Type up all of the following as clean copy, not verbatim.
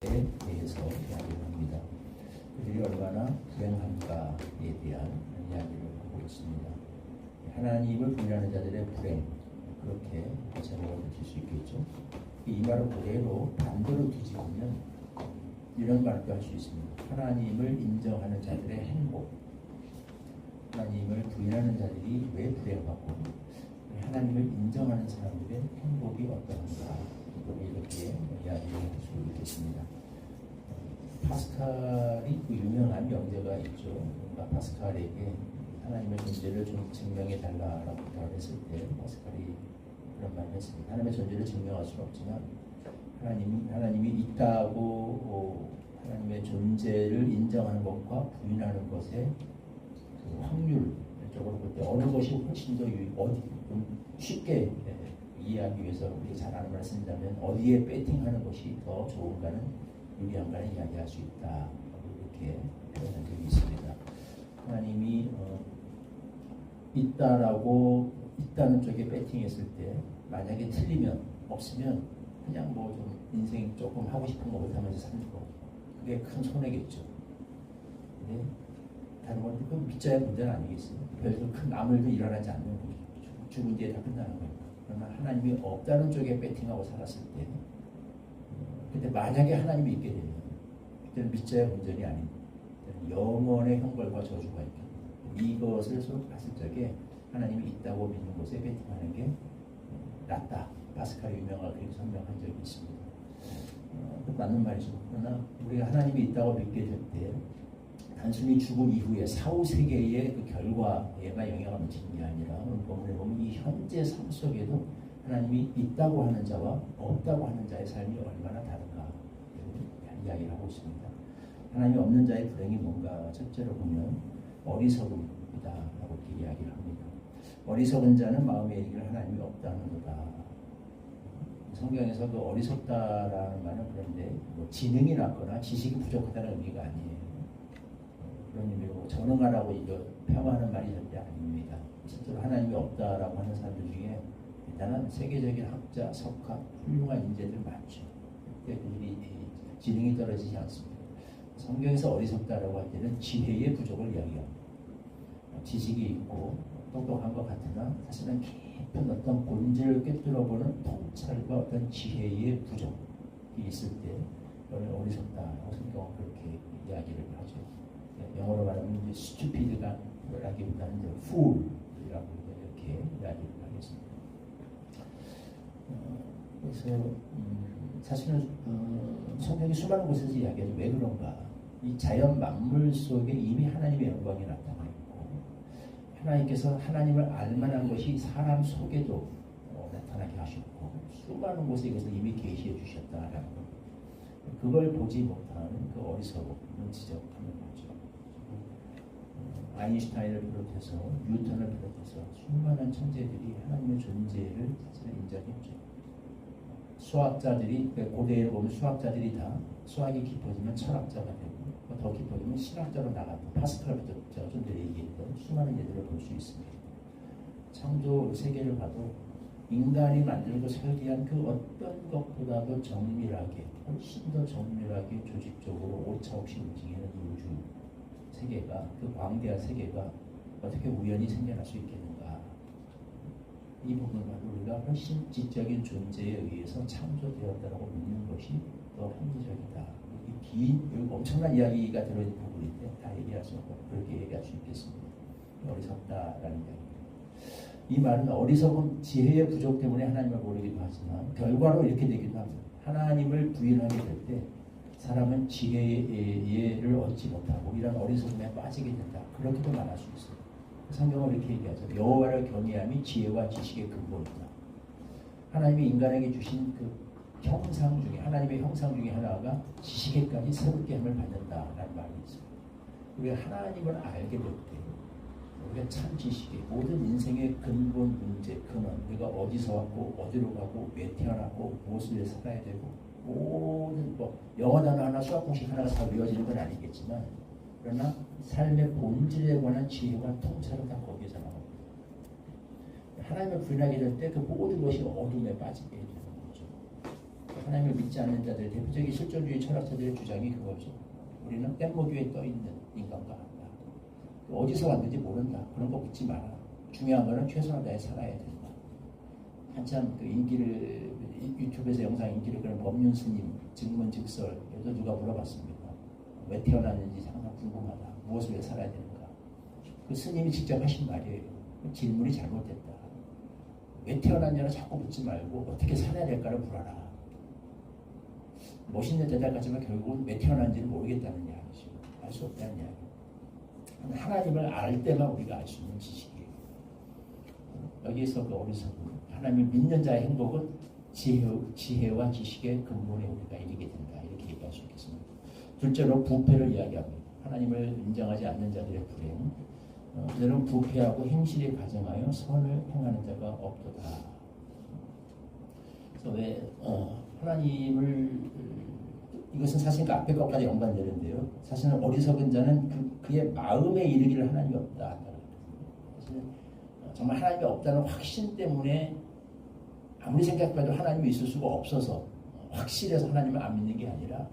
대해서 이야기를 합니다. 그들이 얼마나 불행한가에 대한 이야기를 하고 있습니다. 하나님을 부인하는 자들의 불행, 그렇게 제목을 붙일 수 있겠죠. 이 말을 그대로 반대로 뒤집으면 이런 말도 할 수 있습니다. 하나님을 인정하는 자들의 행복, 하나님을 부인하는 자들이 왜 불행하고 하나님을 인정하는 사람들의 행복이 어떠한가, 이렇게 이야기를 할 수 있겠습니다. 파스칼이 그 유명한 명제가 있죠. 그러니까 파스칼에게 하나님의 존재를 좀 증명해 달라라고 했을 때 파스칼이 그런 말을 했습니다. 하나님의 존재를 증명할 수는 없지만 하나님이 있다고 하나님의 존재를 인정하는 것과 부인하는 것의 그 확률적으로 볼 때 어느 것이 훨씬 더 어디 좀 쉽게 이해하기 위해서 우리 잘 아는 말씀이라면 어디에 배팅하는 것이 더 좋은가는 유리한가는 이야기할 수 있다. 이렇게 표현한 적이 있습니다. 하나님이 있다는 쪽에 배팅했을 때 만약에 틀리면 없으면 그냥 뭐 좀 인생 조금 하고 싶은 거 못하면서 사는 거, 그게 큰 손해겠죠. 근데 다른 건 그 믿자의 문제는 아니겠어요. 별로 큰 아무 일도 일어나지 않는 거죠. 죽은 뒤에 다 끝나는 거니까. 그러나 하나님이 없다는 쪽에 배팅하고 살았을 때, 근데 만약에 하나님이 있게 되면 그때는 믿자의 문제는 아닙니다. 영원의 형벌과 저주가 있다. 이것을 봤을 적에 하나님이 있다고 믿는 것에 배팅하는 게 낫다. 파스칼이 유명하게 그렇게 설명한 적이 있습니다. 맞는 말이죠. 그러나 우리가 하나님이 있다고 믿게 될 때 단순히 죽음 이후에 사후 세계의 그 결과에만 영향을 미치는 게 아니라 오늘 본문에 보면 이 현재 삶 속에도 하나님이 있다고 하는 자와 없다고 하는 자의 삶이 얼마나 다른가 이야기를 하고 있습니다. 하나님이 없는 자의 불행이 뭔가 첫째로 보면 어리석음이다 라고 이렇게 이야기를 합니다. 어리석은 자는 마음에 이르기를 하나님이 없다는 거다. 성경에서 그 어리석다라는 말은 그런데 뭐 지능이 낮거나 지식이 부족하다는 의미가 아니에요. 그런 의미로 전능하라고 폄하하는 말이 절대 아닙니다. 실제로 하나님이 없다라고 하는 사람들 중에 일단은 세계적인 학자, 석학, 훌륭한 인재들 많죠. 그때 그들이 지능이 떨어지지 않습니다. 성경에서 어리석다라고 할 때는 지혜의 부족을 이야기합니다. 지식이 있고 똑똑한 것 같으나 사실은 깊은 어떤 본질을 꿰뚫어보는 통찰과 어떤 지혜의 부족이 있을 때 어리석다라고 성경은 그렇게 이야기를 하죠. 영어로 말하면 stupid가 라기보다는 fool이라고 이렇게 이야기를 하겠습니다. 그래서 사실은 성경이 수많은 곳에서 이야기하죠. 왜 그런가? 이 자연 만물 속에 이미 하나님의 영광이 나타나 있고 하나님께서 하나님을 알만한 것이 사람 속에도 나타나게 하셨고 수많은 곳에 이것을 이미 계시해 주셨다라는 것. 그걸 보지 못하는 그 어리석음을 지적하는 거죠. 아인슈타인을 비롯해서 뉴턴을 비롯해서 수많은 천재들이 하나님의 존재를 사실은 인정했죠. 수학자들이 고대에 보면 수학자들이 다 수학이 깊어지면 철학자가 되고 더 깊어지면 신학자로 나갔고 파스칼부터 좀 전에 얘기했던 수많은 예들을 볼 수 있습니다. 창조 세계를 봐도 인간이 만들고 설계한 그 어떤 것보다도 정밀하게 훨씬 더 정밀하게 조직적으로 오차없이 움직이는 이 우주 세계가 그 광대한 세계가 어떻게 우연히 생겨날 수 있겠는가? 이 부분을 우리가 훨씬 지적인 존재에 의해서 창조되었다고 믿는 것이 더 합리적이다. 이 긴 엄청난 이야기가 들어있는 부분인데 다 얘기할 수 없고 그렇게 얘기할 수 있겠습니다. 어리석다라는 이야기. 이 말은 어리석은 지혜의 부족 때문에 하나님을 모르기도 하지만 결과로 이렇게 되기도 합니다. 하나님을 부인하게 될 때 사람은 지혜를 얻지 못하고 이런 어리석음에 빠지게 된다. 그렇게도 말할 수 있어요. 성경은 이렇게 얘기하죠. 여호와를 경외함이 지혜와 지식의 근본이다. 하나님이 인간에게 주신 그 형상 중에 하나님의 형상 중에 하나가 지식에까지 새롭게 함을 받는다라는 말이 있습니다. 우리가 하나님을 알게 될 때 우리가 참 지식의 모든 인생의 근본 문제, 근원, 우리가 어디서 왔고 어디로 가고 왜 태어났고 무엇을 위해 살아야 되고 모든 영어 단어 하나 수학 공식 하나가 다 외워지는 건 아니겠지만 그러나 삶의 본질에 관한 지혜와 통찰은 다 거기에서 나옵니다. 하나님을 부인하게 될 때 그 모든 것이 어둠에 빠지게 되는 거죠. 하나님을 믿지 않는 자들, 대표적인 실존주의 철학자들의 주장이 그거죠. 우리는 뗏목 위에 떠있는 인간과 같다. 어디서 왔는지 모른다. 그런 거 묻지 마라. 중요한 거는 최선을 다해 살아야 된다. 한참 그 인기를 유튜브에서 영상 인기를 끌은 법륜 스님 증문즉설에도 누가 물어봤습니다. 왜 태어났는지 항상 궁금하다. 무엇을 위해 살아야 되는가. 그 스님이 직접 하신 말이에요. 질문이 잘못됐다. 왜 태어났냐를 자꾸 묻지 말고 어떻게 살아야 될까를 물어라. 멋있는 대답 같지만 결국은 왜 태어났는지를 모르겠다는 이야기죠. 알 수 없다는 이야기. 하나님을 알 때만 우리가 알 수 있는 지식이에요. 여기에서 그 어리석음, 하나님을 믿는 자의 행복은 지혜와 지식의 근본에 우리가 이르게 된다. 이렇게 얘기할 수 있겠습니다. 둘째로 부패를 이야기합니다. 하나님을 인정하지 않는 자들의 불행. 그들은 부패하고 행실에 가정하여 선을 행하는 자가 없도다. 그래서 왜 하나님을 이것은 사실 그 앞에 것까지 연관되는데요. 사실은 어리석은 자는 그의 마음에 이르기를 하나님이 없다. 사실은 정말 하나님이 없다는 확신 때문에 아무리 생각해도 하나님이 있을 수가 없어서 확실해서 하나님을 안 믿는 게 아니라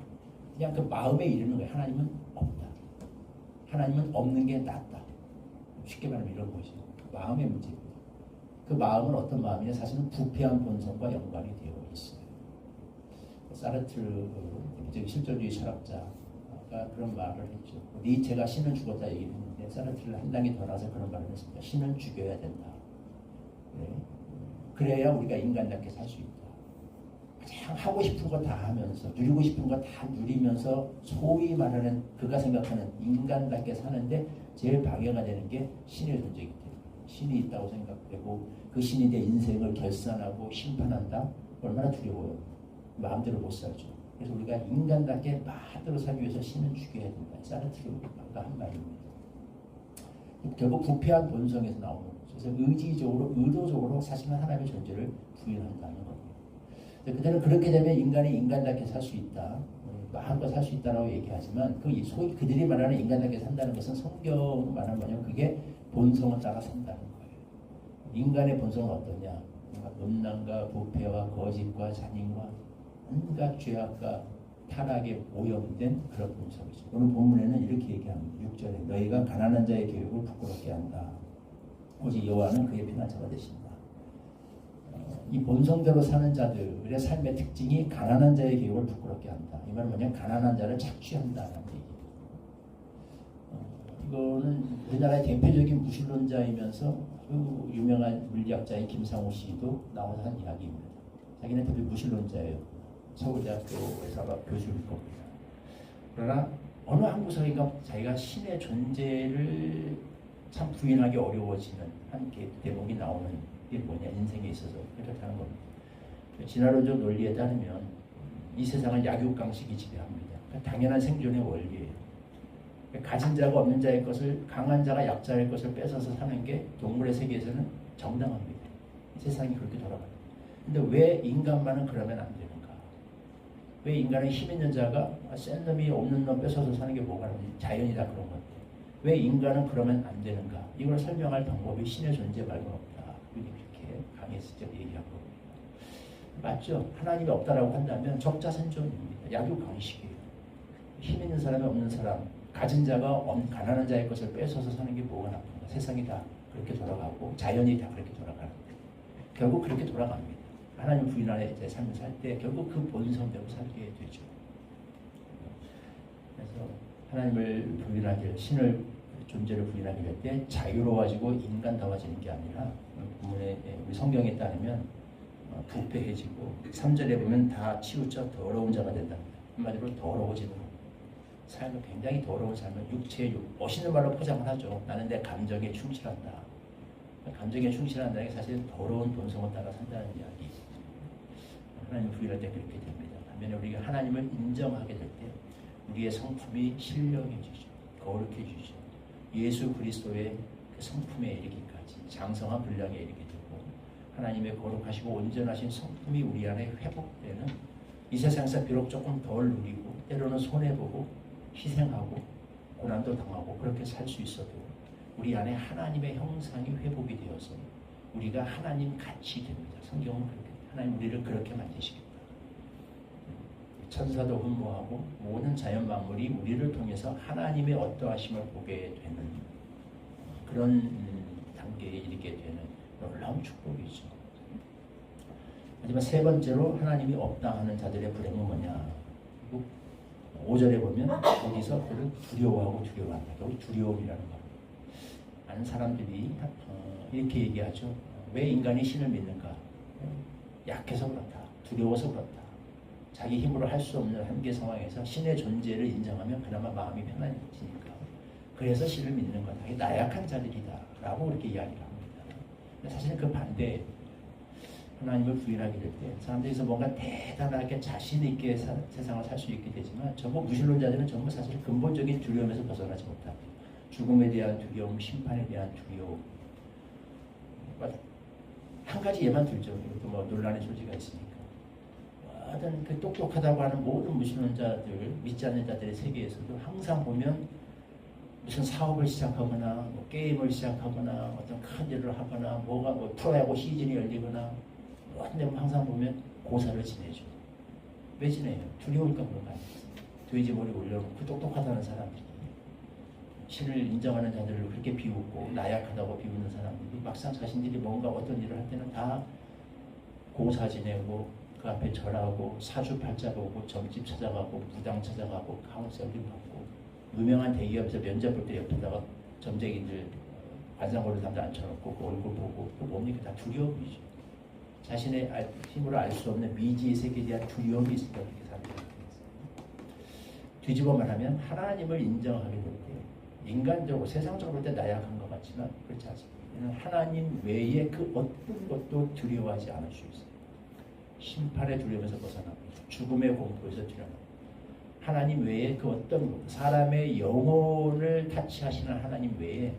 그냥 그 마음에 이르는 거예요. 하나님은 없다. 하나님은 없는 게 낫다. 쉽게 말하면 이런 것이죠. 마음의 문제입니다. 그 마음은 어떤 마음이냐? 사실은 부패한 본성과 연관이 되어 있어요. 사르트르 실존주의 철학자가 그런 말을 했죠. 니체가 신은 죽었다 얘기를 했는데 사르트르를 한 단계 더 나서 그런 말을 했습니다. 신은 죽여야 된다. 네. 그래야 우리가 인간답게 살 수 있다. 가장 하고 싶은 거 다 하면서 누리고 싶은 거 다 누리면서 소위 말하는 그가 생각하는 인간답게 사는데 제일 방해가 되는 게 신의 존재이기 때문에 신이 있다고 생각되고 그 신이 내 인생을 결산하고 심판한다? 얼마나 두려워요. 마음대로 못 살죠. 그래서 우리가 인간답게 마음대로 살기 위해서 신은 죽여야 된다. 사르트르가 한 말입니다. 결국 부패한 본성에서 나오는 거죠. 그래서 의지적으로, 의도적으로 사실은 하나님의 존재를 부인한다는 겁니다. 그들은 그렇게 되면 인간이 인간답게 살 수 있다. 마음껏 살 수 있다라고 얘기하지만 소위 그들이 말하는 인간답게 산다는 것은 성경 말하는 뭐냐면 그게 본성을 따라 산다는 거예요. 인간의 본성은 어떠냐? 음란과 부패와 거짓과 잔인과 온갖 죄악과 타락에 오염된 그런 본성이죠. 오늘 본문에는 이렇게 얘기합니다. 6절에 너희가 가난한 자의 교육을 부끄럽게 한다. 오직 여호와는 그의 피난처가 되신다. 이 본성대로 사는 자들의 삶의 특징이 가난한 자의 교육을 부끄럽게 한다. 이 말은 뭐냐면 가난한 자를 착취한다는 얘기예요. 이거는 우리나라의 대표적인 무신론자이면서 그 유명한 물리학자인 김상우 씨도 나와서 한 이야기입니다. 자기는 대표 무신론자예요. 서울대학교에서 교수일 겁니다. 그러나 어느 한 구석인가 자기가 신의 존재를 참 부인하기 어려워지는 한 대목이 나오는 게 뭐냐, 인생에 있어서 그렇다는 겁니다. 진화론적 논리에 따르면 이 세상은 약육강식이 지배합니다. 당연한 생존의 원리예요. 가진 자가 없는 자의 것을, 강한 자가 약자의 것을 뺏어서 사는 게 동물의 세계에서는 정당합니다. 이 세상이 그렇게 돌아가요. 근데 왜 인간만은 그러면 안 되는가? 왜 인간은 힘 있는 자가 센 놈이 없는 놈 뺏어서 사는 게 뭐가 다른지, 자연이 다 그런 건데 왜 인간은 그러면 안 되는가? 이걸 설명할 방법이 신의 존재 말고는 없다. 이렇게 강의에서 얘기한 겁니다. 맞죠? 하나님이 없다라고 한다면 적자생존입니다. 약육강식이에요. 힘 있는 사람이 없는 사람, 가진 자가 가난한 자의 것을 뺏어서 사는 게 뭐가 나쁜가? 세상이 다 그렇게 돌아가고 자연이 다 그렇게 돌아가는데 결국 그렇게 돌아갑니다. 하나님 부인하에 제 삶을 살 때 결국 그 본성대로 살게 되죠. 그래서 하나님을 부인하게, 신을 존재를 부인하게 될 때 자유로워지고 인간다워지는 게 아니라 본문에 우리 성경에 따르면 부패해지고 3절에 보면 다 치우쳐 더러운 자가 된답니다. 한마디로 더러워지는 겁니다. 삶은 굉장히 더러운 삶은 육체의 멋있는 말로 포장을 하죠. 나는 내 감정에 충실한다. 감정에 충실한다는 게 사실 더러운 본성을 따라 산다는 이야기. 하나님을 부인할 때 그렇게 됩니다. 반면에 우리가 하나님을 인정하게 될 때 우리의 성품이 신령해지죠. 거룩해지죠. 예수 그리스도의 그 성품에 이르기까지 장성한 분량에 이르게 되고 하나님의 거룩하시고 온전하신 성품이 우리 안에 회복되는, 이 세상에서 비록 조금 덜 누리고 때로는 손해보고 희생하고 고난도 당하고 그렇게 살 수 있어도 우리 안에 하나님의 형상이 회복이 되어서 우리가 하나님 같이 됩니다. 성경은 그렇게 하나님 우리를 그렇게 만드시겠다. 천사도 흠모하고 모든 자연 만물이 우리를 통해서 하나님의 어떠하심을 보게 되는 그런 단계에 이르게 되는 놀라운 축복이죠. 하지만 세 번째로 하나님이 없다 하는 자들의 불행은 뭐냐? 5절에 보면 거기서 그를 두려워하고 두려워한다. 여기 두려움이라는 거. 많은 사람들이 이렇게 얘기하죠. 왜 인간이 신을 믿는가? 약해서 그렇다. 두려워서 그렇다. 자기 힘으로 할 수 없는 한계 상황에서 신의 존재를 인정하면 그나마 마음이 편안해지니까. 그래서 신을 믿는 거다. 이게 나약한 자들이다. 라고 그렇게 이야기를 합니다. 근데 사실은 그 반대에 하나님을 부인하게 될 때 사람들에서 뭔가 대단하게 자신 있게 세상을 살 수 있게 되지만 전부 무신론자들은 전부 사실 근본적인 두려움에서 벗어나지 못합니다. 죽음에 대한 두려움, 심판에 대한 두려움. 한 가지 예만 들죠. 이것도 뭐 논란의 소지가 있으니까. 어떤 그 똑똑하다고 하는 모든 무신론자들, 믿지 않는 자들의 세계에서도 항상 보면 무슨 사업을 시작하거나 뭐 게임을 시작하거나 어떤 큰 일을 하거나 뭐가 뭐 프로야구 시즌이 열리거나 근데 항상 보면 고사를 지내죠. 왜 지내요? 두려우니까 그런 거 아니겠어요? 돼지머리 올려놓고 똑똑하다는 사람들이 신을 인정하는 자들을 그렇게 비웃고 나약하다고 비웃는 사람들이 막상 자신들이 뭔가 어떤 일을 할 때는 다 고사 지내고 그 앞에 절하고 사주팔자 보고 점집 찾아가고 무당 찾아가고 카운셀링 받고 유명한 대기업에서 면접 볼 때 옆에다가 점쟁이들 관상거리 사람들 앉혀놓고 그 얼굴 보고 그 뭡니까? 다 두려움이죠. 자신의 힘으로 알 수 없는 미지의 세계에 대한 두려움이 있을 때 그렇게 사람들이 뒤집어 말하면 하나님을 인정하게 될 때 인간적으로 세상적으로 볼 때 나약한 것 같지만 그렇지 않습니다. 하나님 외에 그 어떤 것도 두려워하지 않을 수 있어요. 심판의 두려움에서 벗어나고 죽음의 공포에서 두려워하고 하나님 외에 그 어떤 것, 사람의 영혼을 타치하시는 하나님 외에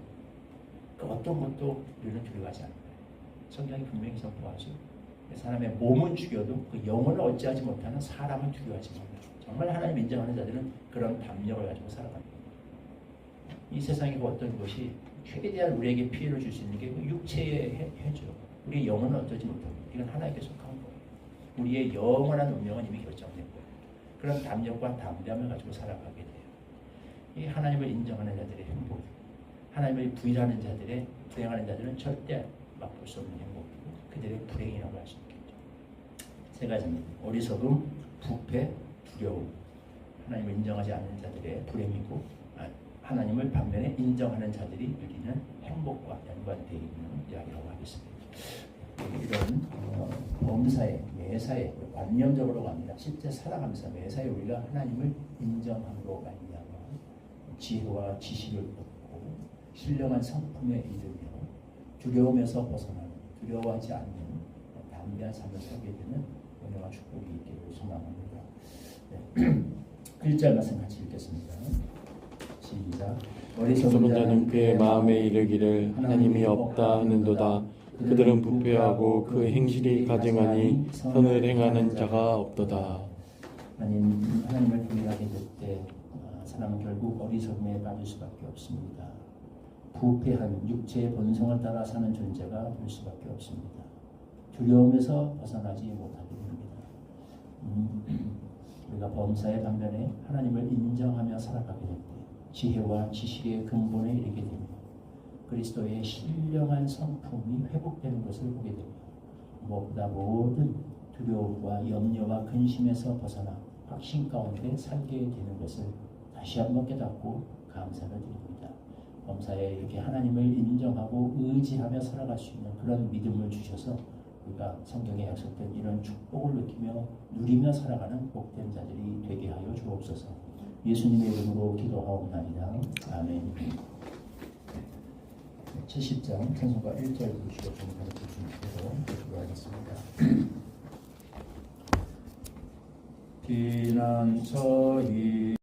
그 어떤 것도 우리는 두려워하지 않아요. 성경이 분명히 선포하죠. 사람의 몸은 죽여도 그 영혼을 어찌하지 못하는 사람을 두려워하지 못해요. 정말 하나님 인정하는 자들은 그런 담력을 가지고 살아갑니다. 이 세상의 그 어떤 것이 최대한 우리에게 피해를 줄 수 있는 게 육체의 해죠. 우리의 영혼은 어쩌지 못합니다. 이건 하나님께 속한 거예요. 우리의 영원한 운명은 이미 결정된 거예요. 그런 담력과 담대함을 가지고 살아가게 돼요. 이 하나님을 인정하는 자들의 행복이고 하나님을 부인하는 자들의 불행하는 자들은 절대 맛볼 수 없는 행복이고 그들의 불행이라고 할 수 있겠죠. 세 가지입니다. 어리석음, 부패, 두려움. 하나님을 인정하지 않는 자들의 불행이고 하나님을 반면에 인정하는 자들이 누리는 행복과 연관되어 있는 이야기라고 하겠습니다. 이런 범사에, 매사에 관념적으로 갑니다. 실제 살아가면서 매사에 우리가 하나님을 인정함으로 말미암아 지혜와 지식을 얻고 신령한 성품에 이르며 두려움에서 벗어나는 두려워하지 않는 담대한 삶을 살게 되는 은혜와 축복이 있기를 소망합니다. 네. 1절 말씀 같이 읽겠습니다. 시작. 어리석은 자는 그의 마음에 이르기를 하나님이 없다 하는도다. 그들은 부패하고 그 행실이 가증하니 선을 행하는 자가 없도다. 하나님을 부인하게 될 때 사람은 결국 어리석음에 빠질 수밖에 없습니다. 부패한 육체의 본성을 따라 사는 존재가 될 수밖에 없습니다. 두려움에서 벗어나지 못하게 됩니다. 우리가 범사의 반면에 하나님을 인정하며 살아가게 될 때 지혜와 지식의 근본에 이르게 됩니다. 그리스도의 신령한 성품이 회복되는 것을 보게 됩니다. 무엇보다 모든 두려움과 염려와 근심에서 벗어나 확신 가운데 살게 되는 것을 다시 한번 깨닫고 감사를 드립니다. 범사에 이렇게 하나님을 인정하고 의지하며 살아갈 수 있는 그런 믿음을 주셔서 우리가 성경에 약속된 이런 축복을 느끼며 누리며 살아가는 복된 자들이 되게 하여 주옵소서. 예수님의 이름으로 기도하옵나이다. 아멘. 70장 찬송가 1절 2절 좀 가르쳐 주시도록 기도하겠습니다. 비난처이